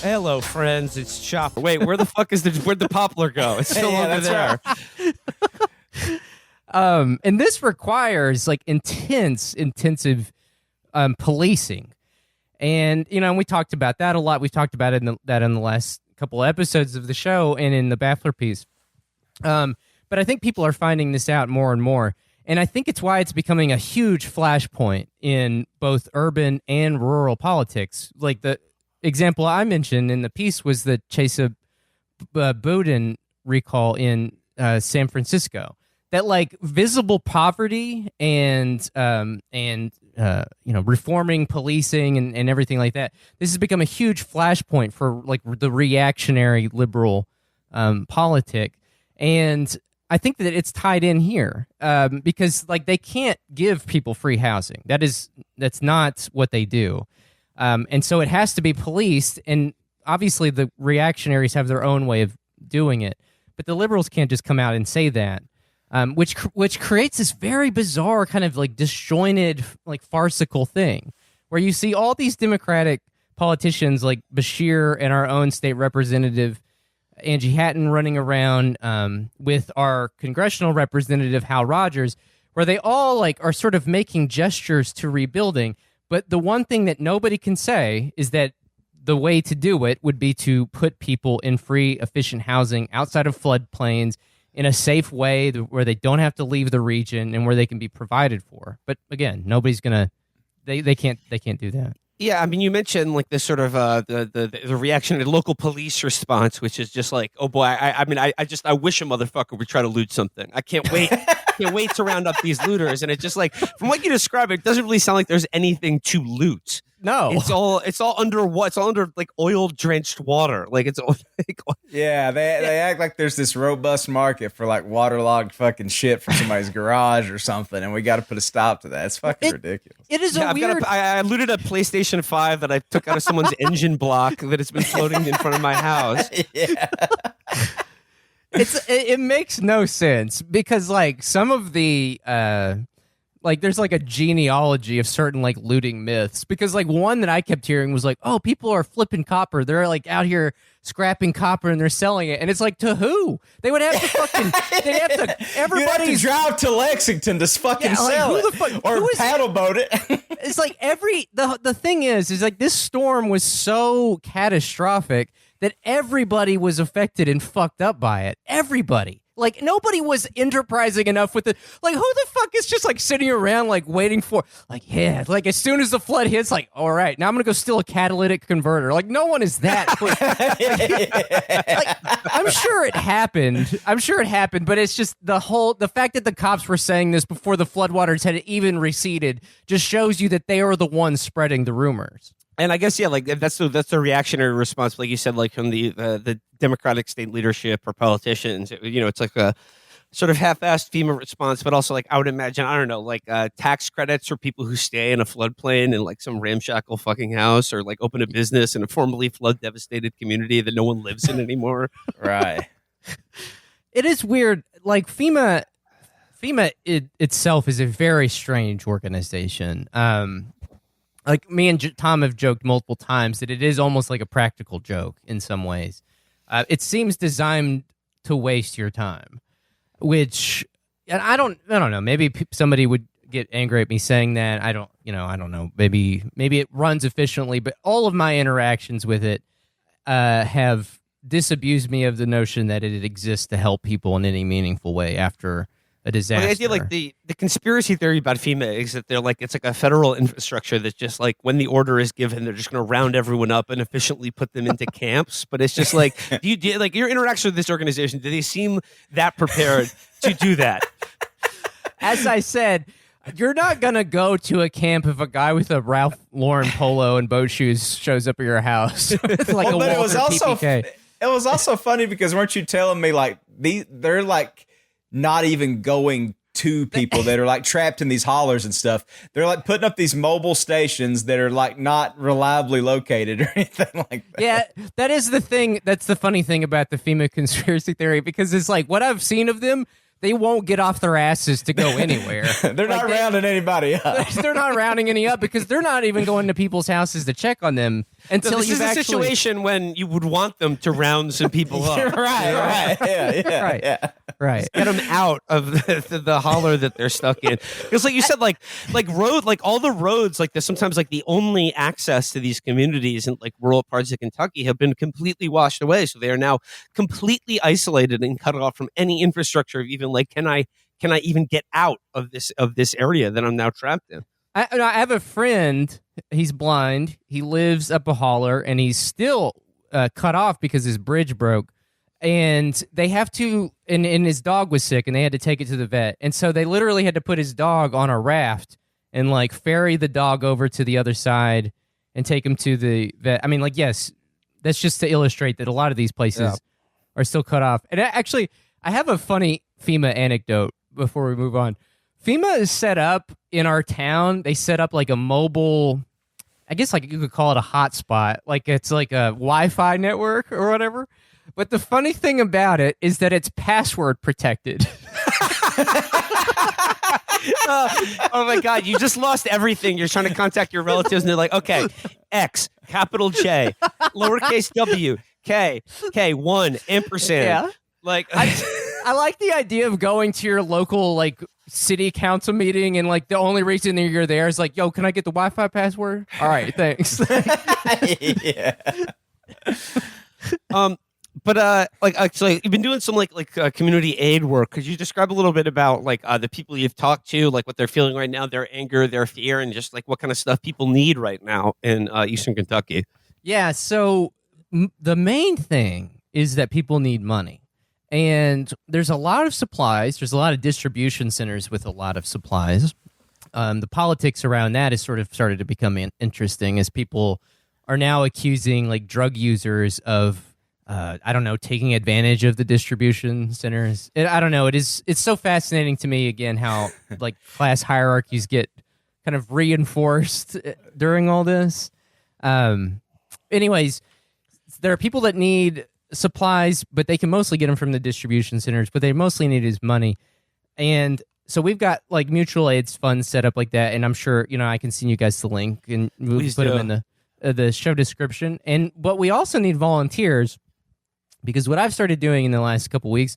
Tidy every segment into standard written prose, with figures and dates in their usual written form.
Hello, friends. It's Chapo. Wait, where the fuck where'd the poplar go? It's still over there. Right. And this requires like intensive policing. And, we talked about that a lot. We talked about that in the last couple of episodes of the show and in the Baffler piece. But I think people are finding this out more and more. And I think it's why it's becoming a huge flashpoint in both urban and rural politics. Like the example I mentioned in the piece was the Chesa Boudin recall in San Francisco. That like visible poverty and reforming policing and everything like that. This has become a huge flashpoint for like the reactionary liberal politic, and I think that it's tied in here because like they can't give people free housing. That's not what they do, and so it has to be policed. And obviously, the reactionaries have their own way of doing it, but the liberals can't just come out and say that. Which creates this very bizarre kind of like disjointed, like farcical thing where you see all these Democratic politicians like Bashir and our own state representative Angie Hatton running around with our congressional representative Hal Rogers, where they all like are sort of making gestures to rebuilding. But the one thing that nobody can say is that the way to do it would be to put people in free, efficient housing outside of floodplains in a safe way where they don't have to leave the region and where they can be provided for. But again, nobody's gonna. They can't do that. Yeah, I mean, you mentioned like this sort of the reaction to local police response, which is just like, oh boy, I wish a motherfucker would try to loot something. I can't wait, to round up these looters. And it's just like, from what you describe, it doesn't really sound like there's anything to loot. No, it's all under what? It's all under like oil drenched water. Like it's all, yeah. They act like there's this robust market for like waterlogged fucking shit from somebody's garage or something, and we got to put a stop to that. It's fucking ridiculous. It is weird. I looted a PlayStation 5 that I took out of someone's engine block that has been floating in front of my house. Yeah. It makes no sense because like some of the like there's like a genealogy of certain like looting myths, because like one that I kept hearing was like, oh, people are flipping copper, they're like out here scrapping copper and they're selling it, and it's like, to who? They would have to fucking everybody have to drive to Lexington to fucking sell it or paddle boat it. It's like the thing is like this storm was so catastrophic that everybody was affected and fucked up by it. Everybody. Like, nobody was enterprising enough with it. Like, who the fuck is just, like, sitting around, like, waiting for, like, yeah, like, as soon as the flood hits, like, all right, now I'm going to go steal a catalytic converter. Like, no one is that quick. Like, I'm sure it happened, but it's just the fact that the cops were saying this before the floodwaters had even receded just shows you that they are the ones spreading the rumors. And I guess, yeah, like that's the reactionary response, like you said, like from the Democratic state leadership or politicians. It's like a sort of half-assed FEMA response, but also like I would imagine, I don't know, like tax credits for people who stay in a floodplain in like some ramshackle fucking house, or like open a business in a formerly flood-devastated community that no one lives in anymore. Right. It is weird. Like FEMA itself is a very strange organization. Like me and Tom have joked multiple times that it is almost like a practical joke in some ways. It seems designed to waste your time, which, and I don't know. Maybe somebody would get angry at me saying that. I don't know. Maybe it runs efficiently, but all of my interactions with it have disabused me of the notion that it exists to help people in any meaningful way after a disaster. Well, the idea, like the conspiracy theory about FEMA is that they're like, it's like a federal infrastructure that's just like when the order is given, they're just going to round everyone up and efficiently put them into camps. But it's just like, do you like your interaction with this organization? Do they seem that prepared to do that? As I said, you're not going to go to a camp if a guy with a Ralph Lauren polo and boat shoes shows up at your house. Like well, but it was also funny because weren't you telling me like they're like not even going to people that are like trapped in these hollers and stuff. They're like putting up these mobile stations that are like not reliably located or anything like that. Yeah, that is the thing. That's the funny thing about the FEMA conspiracy theory, because it's like what I've seen of them, they won't get off their asses to go anywhere. They're like not rounding anybody up. They're not rounding any up because they're not even going to people's houses to check on them. until this you've is a actually situation when you would want them to round some people up. right. Yeah. Right. Yeah. right. Get them out of the holler that they're stuck in. Because, like you said, like road, like all the roads, like sometimes like the only access to these communities in like rural parts of Kentucky have been completely washed away. So they are now completely isolated and cut off from any infrastructure of even like, can I even get out of this area that I'm now trapped in? I have a friend. He's blind. He lives up a holler, and he's still cut off because his bridge broke. And they have to, and his dog was sick, and they had to take it to the vet. And so they literally had to put his dog on a raft and like ferry the dog over to the other side and take him to the vet. I mean, like, yes, that's just to illustrate that a lot of these places are still cut off. And actually, I have a funny FEMA anecdote before we move on. FEMA is set up in our town. They set up like a mobile, I guess like you could call it a hotspot. Like it's like a Wi-Fi network or whatever. But the funny thing about it is that it's password protected. Oh my God, you just lost everything. You're trying to contact your relatives and they're like, okay, X, capital J, lowercase W, K, 1, ampersand. Yeah. Like, I like the idea of going to your local like city council meeting and like the only reason that you're there is like, yo, can I get the Wi-Fi password? All right, thanks. Yeah. But so you've been doing some community aid work. Could you describe a little bit about like the people you've talked to, like what they're feeling right now, their anger, their fear, and just like what kind of stuff people need right now in Eastern Kentucky? Yeah, so the main thing is that people need money. And there's a lot of supplies. There's a lot of distribution centers with a lot of supplies. The politics around that has sort of started to become interesting as people are now accusing like drug users of, I don't know, taking advantage of the distribution centers. I don't know. It's so fascinating to me, again, how like class hierarchies get kind of reinforced during all this. Anyways, there are people that need supplies, but they can mostly get them from the distribution centers. What they mostly need is money. And so we've got like mutual aid funds set up like that. And I'm sure, I can send you guys the link and we'll put them in the show description. But we also need volunteers, because what I've started doing in the last couple weeks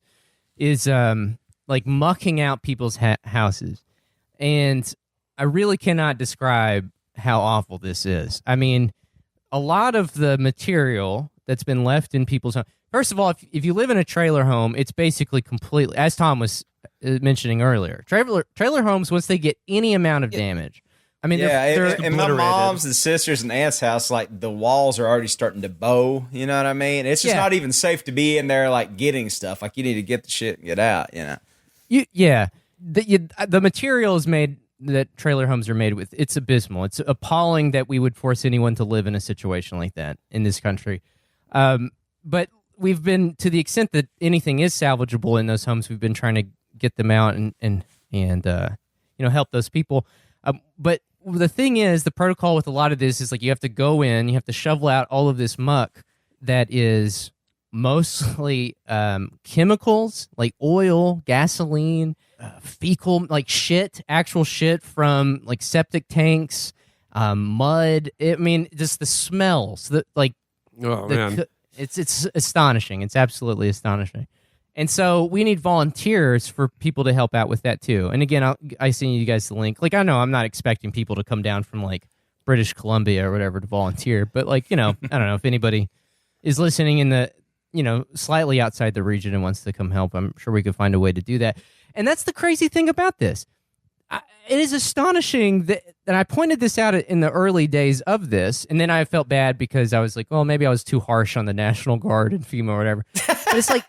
is like mucking out people's houses. And I really cannot describe how awful this is. I mean, a lot of the material that's been left in people's home. First of all, if you live in a trailer home, it's basically completely, as Tom was mentioning earlier, trailer homes, once they get any amount of damage, I mean, they're in my mom's and sisters and aunt's house, like the walls are already starting to bow. You know what I mean? It's just not even safe to be in there, like getting stuff. Like you need to get the shit and get out. The material is made that trailer homes are made with. It's abysmal. It's appalling that we would force anyone to live in a situation like that in this country. But we've been, to the extent that anything is salvageable in those homes, we've been trying to get them out and help those people. But the thing is, the protocol with a lot of this is like you have to go in, you have to shovel out all of this muck that is mostly chemicals like oil, gasoline, fecal, like shit, actual shit from like septic tanks, mud. Just the smells, Man. It's astonishing. It's absolutely astonishing. And so we need volunteers for people to help out with that too. And again, I send you guys the link. Like, I know I'm not expecting people to come down from like British Columbia or whatever to volunteer, but like, I don't know if anybody is listening in the, slightly outside the region and wants to come help. I'm sure we could find a way to do that. And that's the crazy thing about this. It is astonishing that, and I pointed this out in the early days of this, and then I felt bad because I was like, well, maybe I was too harsh on the National Guard and FEMA or whatever. But it's like,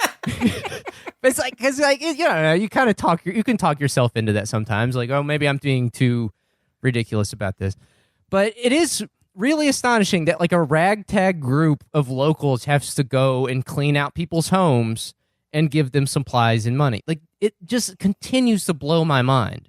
because you kind of you can talk yourself into that sometimes. Like, oh, maybe I'm being too ridiculous about this. But it is really astonishing that like a ragtag group of locals has to go and clean out people's homes and give them supplies and money. Like, it just continues to blow my mind.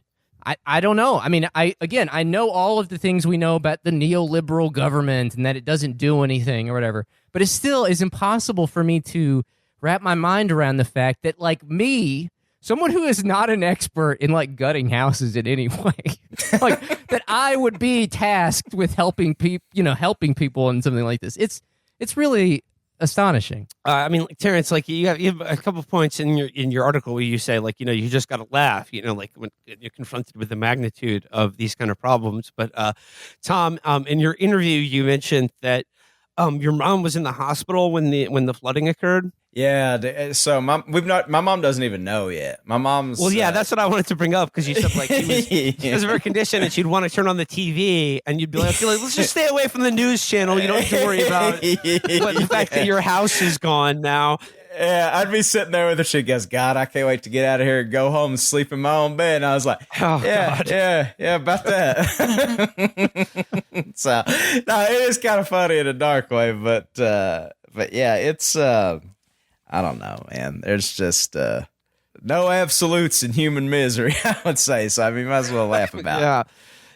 I don't know. I mean, I know all of the things we know about the neoliberal government and that it doesn't do anything or whatever, but it still is impossible for me to wrap my mind around the fact that, like me, someone who is not an expert in like gutting houses in any way, like that I would be tasked with helping people in something like this. It's really astonishing. I mean, like, Terrence, like you have a couple of points in your article where you say, like, you just got to laugh, like when you're confronted with the magnitude of these kind of problems. But Tom, in your interview, you mentioned that your mom was in the hospital when the flooding occurred. Yeah, so my mom doesn't even know yet. My mom's that's what I wanted to bring up, because you said like she was because of her condition, and she'd want to turn on the TV, and you'd be like, let's just stay away from the news channel. You don't have to worry about the fact that your house is gone now. Yeah, I'd be sitting there with her. She goes, God, I can't wait to get out of here and go home and sleep in my own bed. And I was like, yeah, about that. So, no, it is kind of funny in a dark way, but yeah, it's I don't know, man. There's just no absolutes in human misery, I would say. So I mean, might as well laugh about it.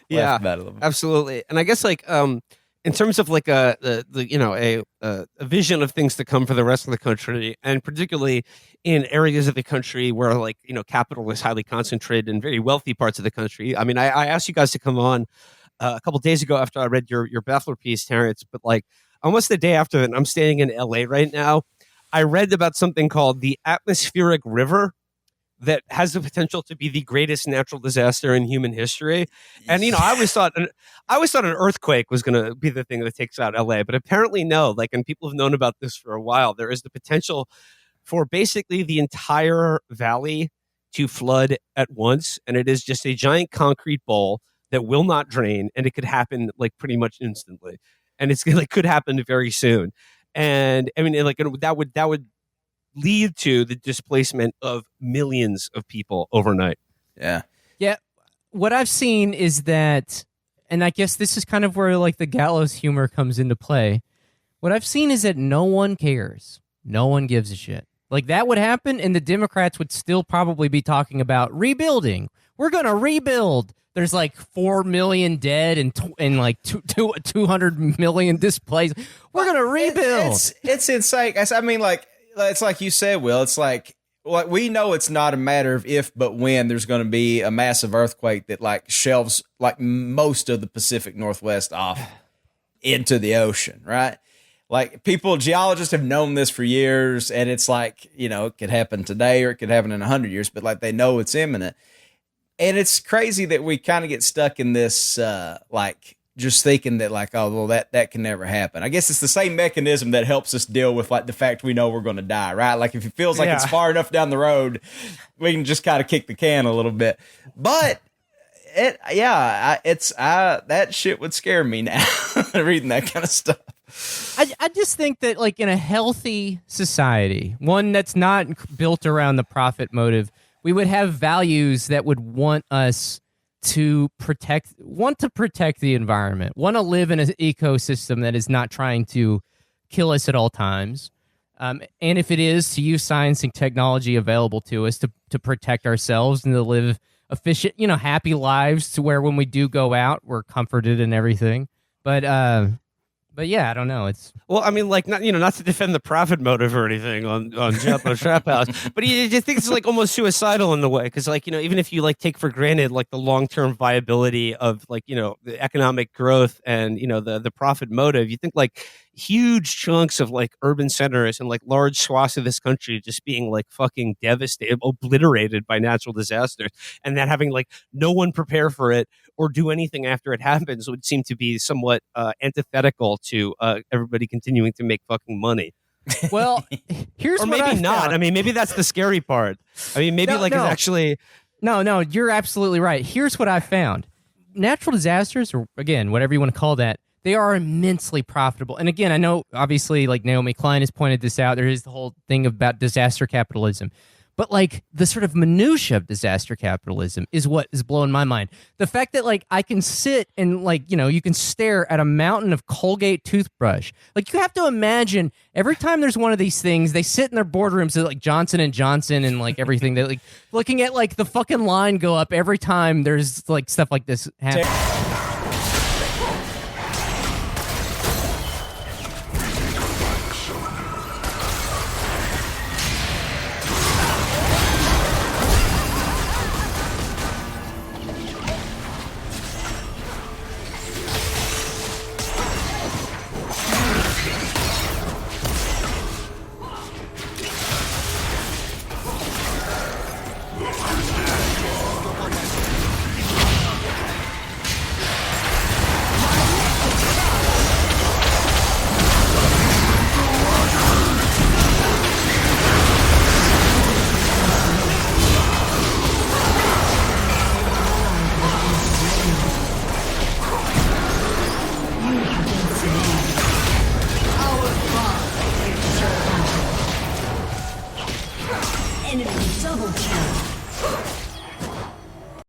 Yeah, about it a little bit. Absolutely. And I guess like in terms of like a vision of things to come for the rest of the country, and particularly in areas of the country where like capital is highly concentrated in very wealthy parts of the country. I mean, I asked you guys to come on a couple days ago after I read your Baffler piece, Terrence, but like almost the day after that, I'm staying in LA right now. I read about something called the atmospheric river that has the potential to be the greatest natural disaster in human history. And I always thought an earthquake was going to be the thing that takes out LA, but apparently no. Like, and people have known about this for a while. There is the potential for basically the entire valley to flood at once, and it is just a giant concrete bowl that will not drain, and it could happen like pretty much instantly, and it's like could happen very soon. And I mean, like that would lead to the displacement of millions of people overnight. Yeah. What I've seen is that, and I guess this is kind of where like the gallows humor comes into play. What I've seen is that no one cares. No one gives a shit. Like that would happen, and the Democrats would still probably be talking about rebuilding. We're going to rebuild. There's like 4 million dead and like 200 million displaced. We're going to rebuild. It's insane. I mean, like, it's like you said, Will. It's like we know it's not a matter of if, but when there's going to be a massive earthquake that like shelves like most of the Pacific Northwest off into the ocean, right? Like geologists have known this for years, and it's like, it could happen today or it could happen in 100 years, but like they know it's imminent. And it's crazy that we kind of get stuck in this, like, just thinking that, like, oh, well, that can never happen. I guess it's the same mechanism that helps us deal with, like, the fact we know we're going to die, right? Like, if it feels like it's far enough down the road, we can just kind of kick the can a little bit. But, that shit would scare me now, reading that kind of stuff. I just think that, like, in a healthy society, one that's not built around the profit motive, we would have values that would want us to protect the environment, want to live in an ecosystem that is not trying to kill us at all times. And if it is, to use science and technology available to us to protect ourselves and to live efficient, happy lives, to where when we do go out, we're comforted and everything. But yeah, I don't know. Well, I mean, like, not to defend the profit motive or anything on Chapo Trap House, but you just think it's like almost suicidal in the way, because like even if you like take for granted like the long term viability of like the economic growth and the profit motive, you think like huge chunks of like urban centers and like large swaths of this country just being like fucking devastated, obliterated by natural disasters, and that having like no one prepare for it or do anything after it happens would seem to be somewhat antithetical to everybody continuing to make fucking money. Well, here's or what maybe I not. found. I mean, maybe that's the scary part. I mean, maybe it's actually no. You're absolutely right. Here's what I found: natural disasters, or again, whatever you want to call that, they are immensely profitable. And again, I know obviously, like Naomi Klein has pointed this out. There is the whole thing about disaster capitalism. But like the sort of minutia of disaster capitalism is what is blowing my mind. The fact that like I can sit and like, you can stare at a mountain of Colgate toothbrush. Like you have to imagine every time there's one of these things, they sit in their boardrooms at like Johnson & Johnson and like everything. They're like looking at like the fucking line go up every time there's like stuff like this happen.